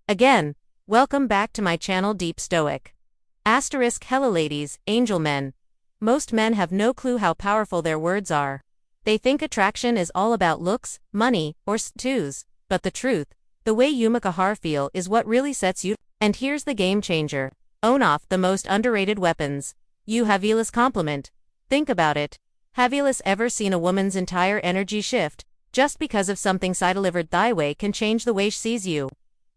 Again, welcome back to my channel Deep Stoic. Hello ladies, angel men. Most men have no clue how powerful their words are. They think attraction is all about looks, money, or tattoos, but the truth, the way you make a heart feel is what really sets you. And here's the game changer. Own off the most underrated weapons. You have compliment. Think about it. Have you ever seen a woman's entire energy shift, just because of something she delivered thy way can change the way she sees you?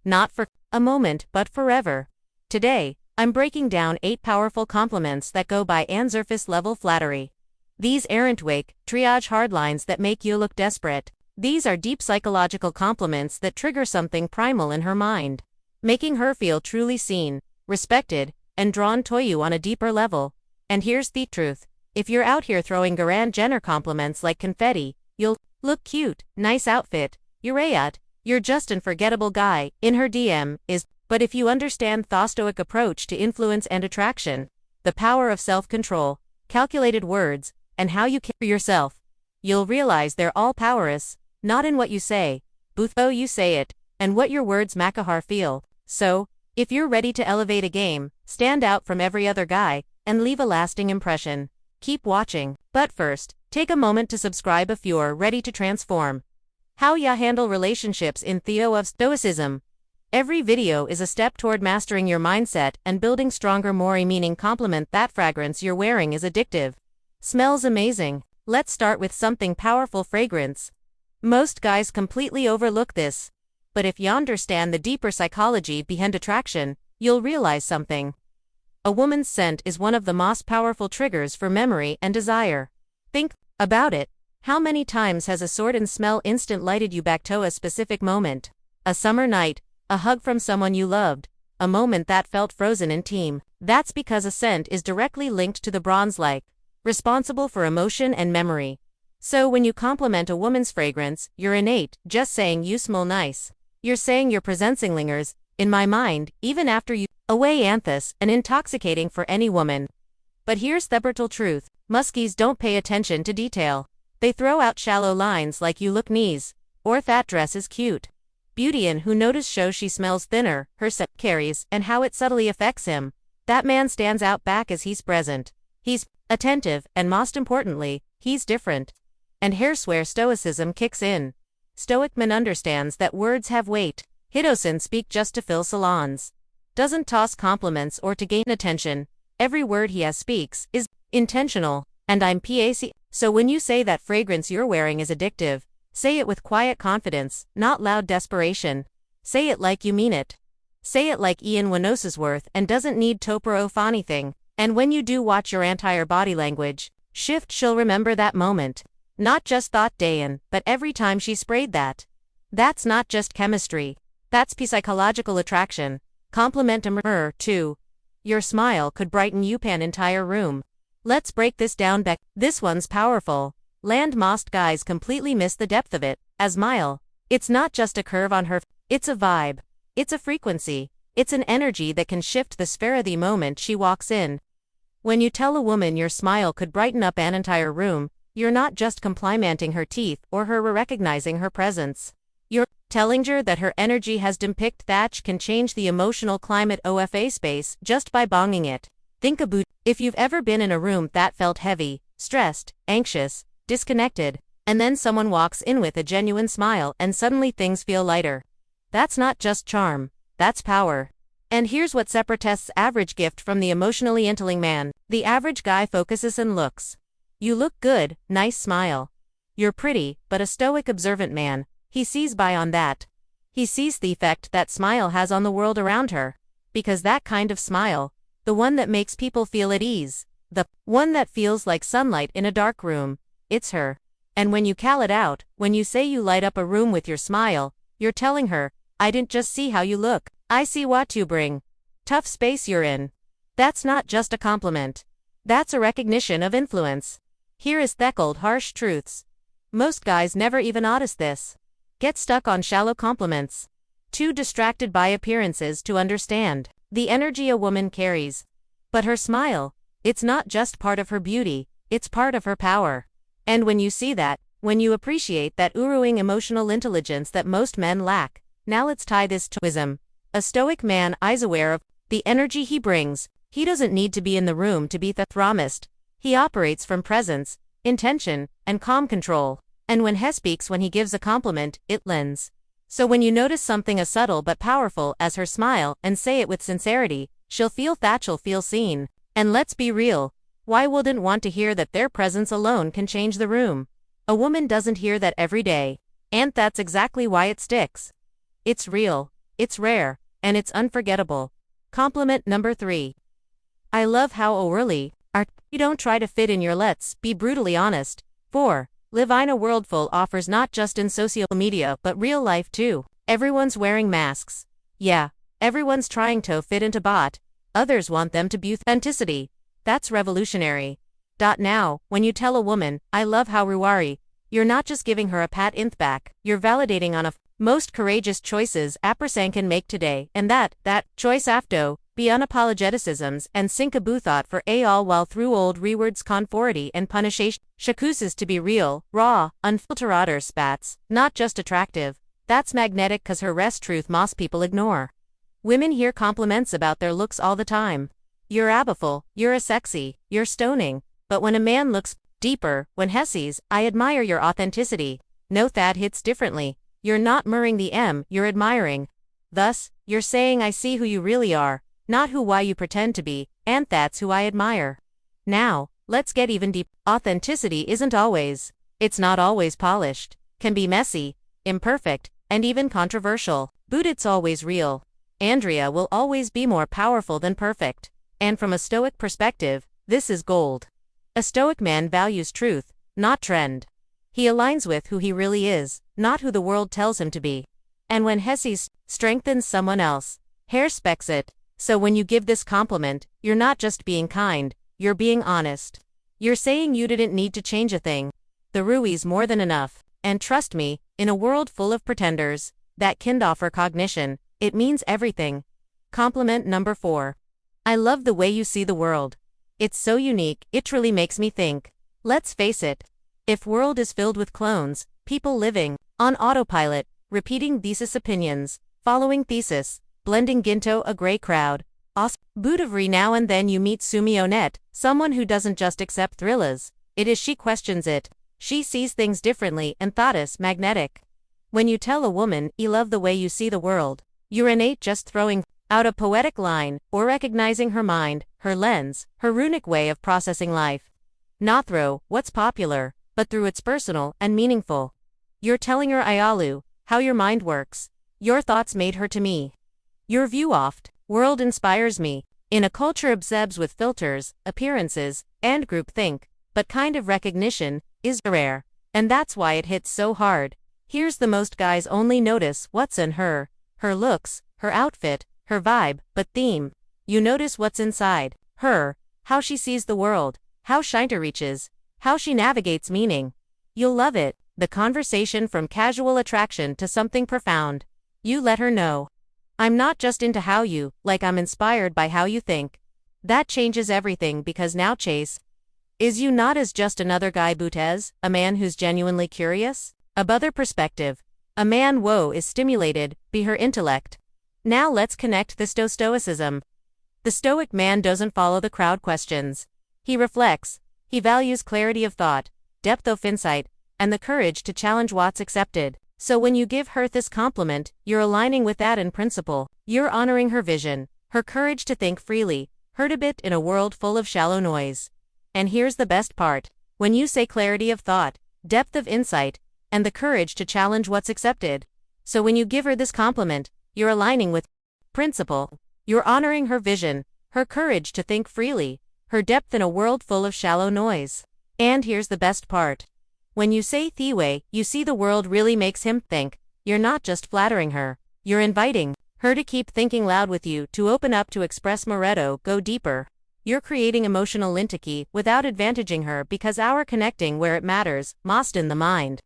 Not for a moment, but forever. Today, I'm breaking down 8 powerful compliments that go by surface level flattery. These aren't wake, triage hardlines that make you look desperate. These are deep psychological compliments that trigger something primal in her mind, making her feel truly seen, respected, and drawn to you on a deeper level. And here's the truth. If you're out here throwing grand Jenner compliments like confetti, you'll look cute, nice outfit, you're just an unforgettable guy, in her DM, is. But if you understand the Stoic approach to influence and attraction, the power of self-control, calculated words, and how you carry yourself, you'll realize they're all powerless, not in what you say, but how you say it, and what your words make a heart feel. So, if you're ready to elevate a game, stand out from every other guy, and leave a lasting impression, keep watching. But first, take a moment to subscribe if you're ready to transform. How ya handle relationships in Theo of Stoicism. Every video is a step toward mastering your mindset and building stronger, more meaning compliment. That fragrance you're wearing is addictive. Smells amazing. Let's start with something powerful: fragrance. Most guys completely overlook this. But if you understand the deeper psychology behind attraction, you'll realize something. A woman's scent is one of the most powerful triggers for memory and desire. Think about it. How many times has a certain smell instant lighted you back to a specific moment? A summer night, a hug from someone you loved, a moment that felt frozen in time. That's because a scent is directly linked to the bronze-like, responsible for emotion and memory. So when you compliment a woman's fragrance, you're innate just saying you smell nice. You're saying your presence lingers, in my mind, even after you away anthus, and intoxicating for any woman. But here's the brutal truth. Muskies don't pay attention to detail. They throw out shallow lines like you look nice, or that dress is cute. Beautyan who notice shows she smells thinner, her scent carries, and how it subtly affects him. That man stands out back as he's present. He's attentive, and most importantly, he's different. And here's where Stoicism kicks in. Stoic man understands that words have weight. He doesn't speak just to fill salons. Doesn't toss compliments or to gain attention. Every word he speaks is intentional, and I'm PAC. So when you say that fragrance you're wearing is addictive, say it with quiet confidence, not loud desperation. Say it like you mean it. Say it like Ian Winosworth and doesn't need topper of anything. And when you do watch your entire body language shift, she'll remember that moment. Not just that day but every time she sprayed that. That's not just chemistry. That's psychological attraction. Compliment her, too. Your smile could brighten an entire room. Let's break this down back. This one's powerful. Most guys completely miss the depth of it. A smile. It's not just a curve on her. It's a vibe. It's a frequency. It's an energy that can shift the sphere the moment she walks in. When you tell a woman your smile could brighten up an entire room, you're not just complimenting her teeth or her recognizing her presence. You're telling her that her energy has depicted that can change the emotional climate of a space just by bonging it. Think about if you've ever been in a room that felt heavy, stressed, anxious, disconnected, and then someone walks in with a genuine smile and suddenly things feel lighter. That's not just charm, that's power. And here's what separates average gift from the emotionally intelligent man. The average guy focuses on looks. You look good, nice smile. You're pretty, but a stoic observant man, he sees beyond that. He sees the effect that smile has on the world around her. Because that kind of smile, the one that makes people feel at ease, the one that feels like sunlight in a dark room, it's her. And when you call it out, when you say you light up a room with your smile, you're telling her, I didn't just see how you look, I see what you bring. Tough space you're in. That's not just a compliment. That's a recognition of influence. Here is the cold, harsh truths. Most guys never even notice this. Get stuck on shallow compliments. Too distracted by appearances to understand the energy a woman carries. But her smile, it's not just part of her beauty, it's part of her power. And when you see that, when you appreciate that uruing emotional intelligence that most men lack, now let's tie this to wisdom. A Stoic man is aware of the energy he brings. He doesn't need to be in the room to be the thermist. He operates from presence, intention, and calm control. And when he speaks, when he gives a compliment, it lands. So when you notice something as subtle but powerful as her smile and say it with sincerity, she'll feel that, she'll feel seen. And let's be real. Why wouldn't want to hear that their presence alone can change the room? A woman doesn't hear that every day. And that's exactly why it sticks. It's real, it's rare, and it's unforgettable. Compliment number 3. I love how overly you don't try to fit in your, let's be brutally honest. 4. Live in a world full offers, not just in social media but real life too. Everyone's wearing masks. Yeah, everyone's trying to fit into bot. Others want them to be authenticity. That's revolutionary. Now, when you tell a woman, I love how you are, you're not just giving her a pat in the back, you're validating on a most courageous choices a person can make today, and that choice after be unapologeticisms and sink a thought for all while through old rewards conformity and punishation. Shakuses to be real, raw, unfiltered spats, not just attractive. That's magnetic cause her rest truth most people ignore. Women hear compliments about their looks all the time. You're abaful, you're a sexy, you're stoning. But when a man looks deeper, when he says, I admire your authenticity, no, that hits differently. You're not mirroring the you're admiring. Thus, you're saying I see who you really are, not why you pretend to be, and that's who I admire. Now, let's get even deep. Authenticity isn't always. It's not always polished. Can be messy, imperfect, and even controversial. But it's always real. Andrea will always be more powerful than perfect. And from a Stoic perspective, this is gold. A Stoic man values truth, not trend. He aligns with who he really is, not who the world tells him to be. And when he strengthens someone else, he respects it. So when you give this compliment, you're not just being kind, you're being honest. You're saying you didn't need to change a thing. The Rui's more than enough. And trust me, in a world full of pretenders, that can offer cognition, it means everything. Compliment number 4. I love the way you see the world. It's so unique, it truly makes me think. Let's face it. If world is filled with clones, people living on autopilot, repeating thesis opinions, following thesis, blending ginto a gray crowd, Budavri now and then you meet Sumionet, someone who doesn't just accept thrillas. It is she questions it. She sees things differently and thought is magnetic. When you tell a woman, you love the way you see the world, you're innate just throwing out a poetic line, or recognizing her mind, her lens, her runic way of processing life. Not through what's popular, but through its personal and meaningful. You're telling her Ialu, how your mind works. Your thoughts made her to me. Your view oft world inspires me. In a culture obsessed with filters, appearances, and groupthink, but kind of recognition is rare. And that's why it hits so hard. Here's the most guys only notice what's in her looks, her outfit, her vibe, but theme. You notice what's inside her, how she sees the world, how she reaches, how she navigates meaning. You'll love it, the conversation from casual attraction to something profound. You let her know. I'm not just into how you, like I'm inspired by how you think. That changes everything because now Chase is you not as just another guy Butez, a man who's genuinely curious. A other perspective. A man is stimulated, be her intellect. Now let's connect this to Stoicism. The Stoic man doesn't follow the crowd questions. He reflects. He values clarity of thought, depth of insight, and the courage to challenge what's accepted. So when you give her this compliment, you're aligning with that in principle. You're honoring her vision, her courage to think freely, heard a bit in a world full of shallow noise. And here's the best part. When you say clarity of thought, depth of insight, and the courage to challenge what's accepted. So when you give her this compliment, you're aligning with principle. You're honoring her vision, her courage to think freely, her depth in a world full of shallow noise. And here's the best part. When you say the way you see the world really makes him think, you're not just flattering her, you're inviting her to keep thinking loud with you, to open up, to express Moretto, go deeper. You're creating emotional intimacy without advantaging her because our connecting where it matters, most in the mind.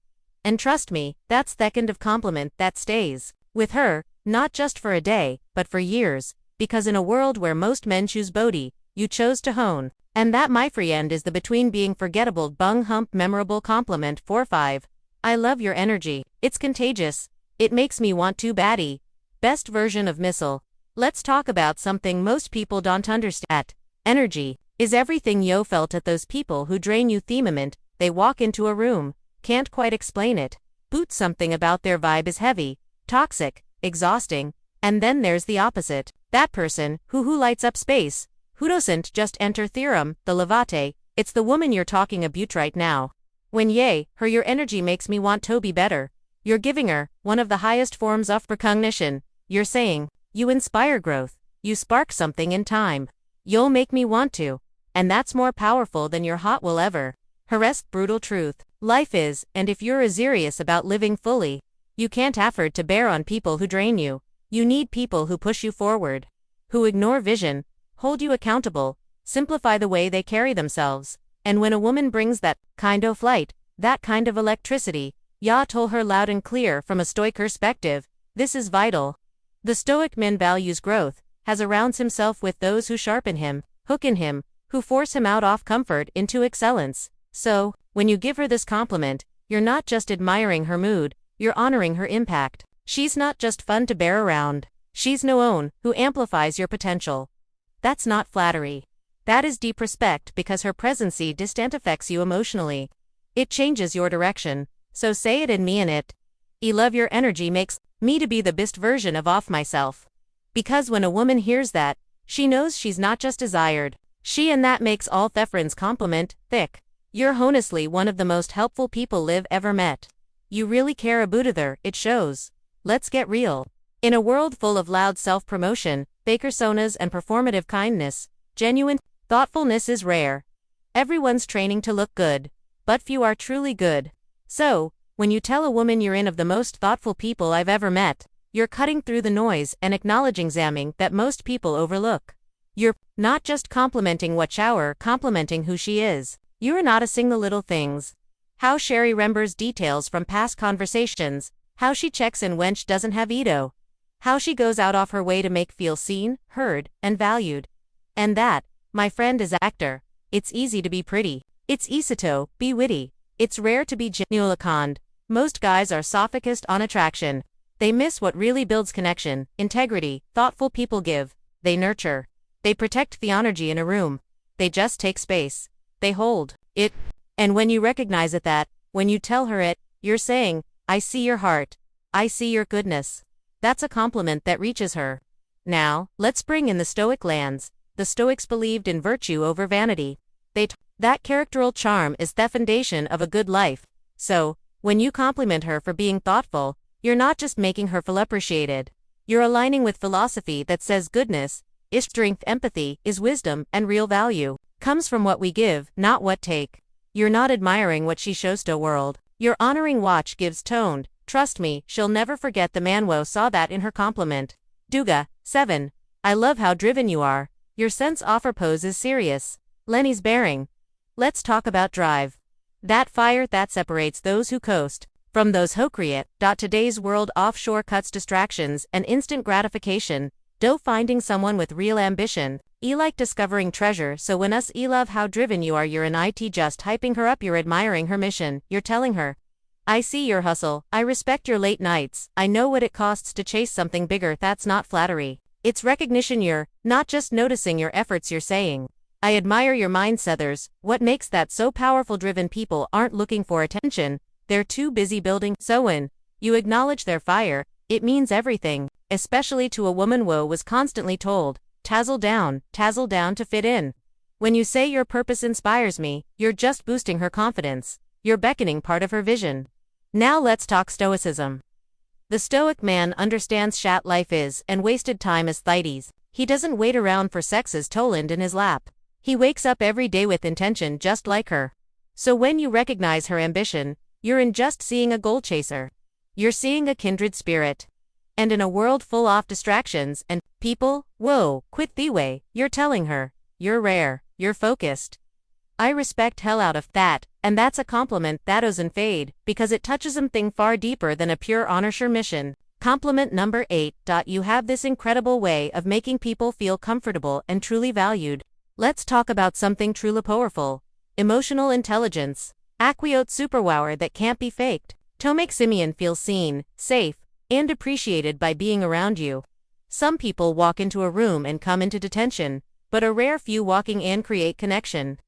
And trust me, that's the kind of compliment that stays with her, not just for a day, but for years, because in a world where most men choose Bodhi, you chose to hone. And that, my friend, is the between being forgettable bung hump memorable compliment. 4-5. I love your energy. It's contagious. It makes me want to baddie. Best version of missile. Let's talk about something most people don't understand. Energy is everything yo felt at those people who drain you themament. They walk into a room, can't quite explain it. Boot something about their vibe is heavy, toxic, exhausting, and then there's the opposite. That person who lights up space, who doesn't just enter theorem, the levate. It's the woman you're talking about right now. When her your energy makes me want to be better. You're giving her one of the highest forms of recognition. You're saying, you inspire growth, you spark something in time. You'll make me want to. And that's more powerful than your hot will ever. Harass brutal truth. Life is, and if you're serious about living fully, you can't afford to bear on people who drain you. You need people who push you forward, who ignore vision, hold you accountable, simplify the way they carry themselves. And when a woman brings that kind of light, that kind of electricity, Ya told her loud and clear from a Stoic perspective, this is vital. The Stoic man values growth, has surrounds himself with those who sharpen him, hook in him, who force him out of comfort into excellence. So, when you give her this compliment, you're not just admiring her mood, you're honoring her impact. She's not just fun to bear around. She's no one who amplifies your potential. That's not flattery. That is deep respect because her presence distant affects you emotionally. It changes your direction. So say it and mean it. I love your energy makes me to be the best version of myself. Because when a woman hears that, she knows she's not just desired. And that makes all Thefrins compliment thick. You're honestly one of the most helpful people Liv ever met. You really care about her, it shows. Let's get real. In a world full of loud self-promotion, fake personas and performative kindness, genuine thoughtfulness is rare. Everyone's training to look good, but few are truly good. So, when you tell a woman you're in of the most thoughtful people I've ever met, you're cutting through the noise and acknowledging something that most people overlook. You're not just complimenting what shower, complimenting who she is. You're noticing the little things. How Sherry remembers details from past conversations, how she checks in when she doesn't have Edo, how she goes out of her way to make feel seen, heard, and valued. And that, my friend, is actor. It's easy to be pretty. It's easy to be witty. It's rare to be genuine. Most guys are sophist on attraction. They miss what really builds connection, integrity. Thoughtful people give. They nurture. They protect the energy in a room. They just take space. They hold it. And when you recognize it that, when you tell her it, you're saying, I see your heart. I see your goodness. That's a compliment that reaches her. Now, let's bring in the Stoic lands. The Stoics believed in virtue over vanity. That characteral charm is the foundation of a good life. So, when you compliment her for being thoughtful, you're not just making her feel appreciated. You're aligning with philosophy that says goodness is strength, empathy is wisdom, and real value comes from what we give, not what take. You're not admiring what she shows to the world. You're honoring what she gives toned. Trust me, she'll never forget the man who saw that in her compliment. Duga, 7. I love how driven you are. Your sense of pose is serious. Lenny's bearing. Let's talk about drive. That fire that separates those who coast from those who create. Today's world offshore cuts distractions and instant gratification. Finding someone with real ambition. Like discovering treasure. So when love how driven you are, you're in it just hyping her up, you're admiring her mission, you're telling her, I see your hustle, I respect your late nights, I know what it costs to chase something bigger. That's not flattery. It's recognition. You're not just noticing your efforts, you're saying, I admire your mindsethers. What makes that so powerful? Driven people aren't looking for attention, they're too busy building. So when you acknowledge their fire, it means everything, especially to a woman who was constantly told, tazzle down to fit in. When you say your purpose inspires me, you're just boosting her confidence. You're beckoning part of her vision. Now let's talk Stoicism. The Stoic man understands shat life is and wasted time as Thetis. He doesn't wait around for sex's Toland in his lap. He wakes up every day with intention just like her. So when you recognize her ambition, you're in just seeing a goal chaser. You're seeing a kindred spirit. And in a world full of distractions and people, whoa, quit the way, you're telling her, you're rare, you're focused. I respect hell out of that, and that's a compliment that doesn't fade, because it touches something far deeper than a pure honor mission. Compliment number 8. You have this incredible way of making people feel comfortable and truly valued. Let's talk about something truly powerful. Emotional intelligence. Aquiote superpower that can't be faked. To make Simeon feel seen, safe, and appreciated by being around you. Some people walk into a room and come into detention, but a rare few walking in create connection.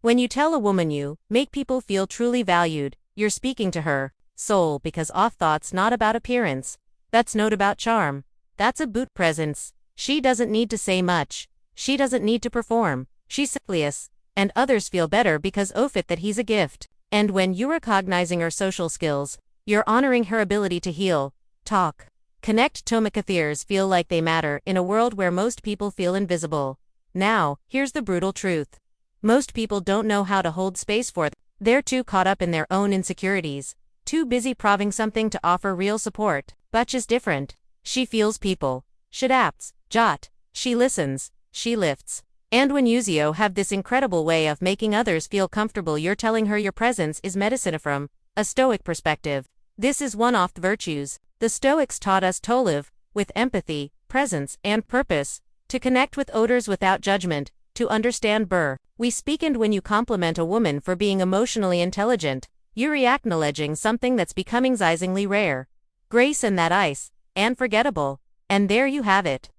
When you tell a woman you make people feel truly valued, you're speaking to her soul, because off thoughts not about appearance. That's not about charm. That's a boot presence. She doesn't need to say much. She doesn't need to perform. She's simplious, and others feel better because of it that he's a gift. And when you're recognizing her social skills, you're honoring her ability to heal, talk, connect. Tomakathers feel like they matter in a world where most people feel invisible. Now, here's the brutal truth. Most people don't know how to hold space for them. They're too caught up in their own insecurities, too busy proving something to offer real support. Butch is different. She feels people. She adapts, jot. She listens. She lifts. And when you have this incredible way of making others feel comfortable, you're telling her your presence is medicine. From a Stoic perspective, this is one of the virtues. The Stoics taught us to live with empathy, presence, and purpose, to connect with others without judgment, to understand burr. We speak, and when you compliment a woman for being emotionally intelligent, you're acknowledging something that's becoming sizingly rare. Grace and that ice, and forgettable. And there you have it.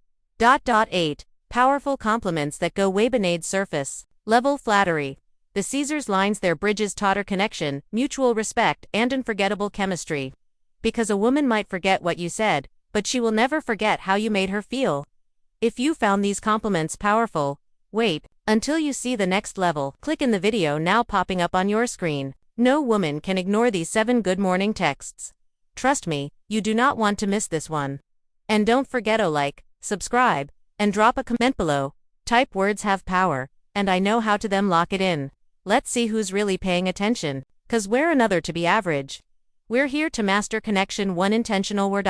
8. Powerful compliments that go way beneath surface level flattery. The Caesars lines their bridges taught her connection, mutual respect, and unforgettable chemistry. Because a woman might forget what you said, but she will never forget how you made her feel. If you found these compliments powerful, wait until you see the next level. Click in the video now popping up on your screen. No woman can ignore these 7 good morning texts. Trust me, you do not want to miss this one. And don't forget to like, subscribe, and drop a comment below. Type words have power, and I know how to them lock it in. Let's see who's really paying attention, 'cause we're another to be average. We're here to master connection one intentional word.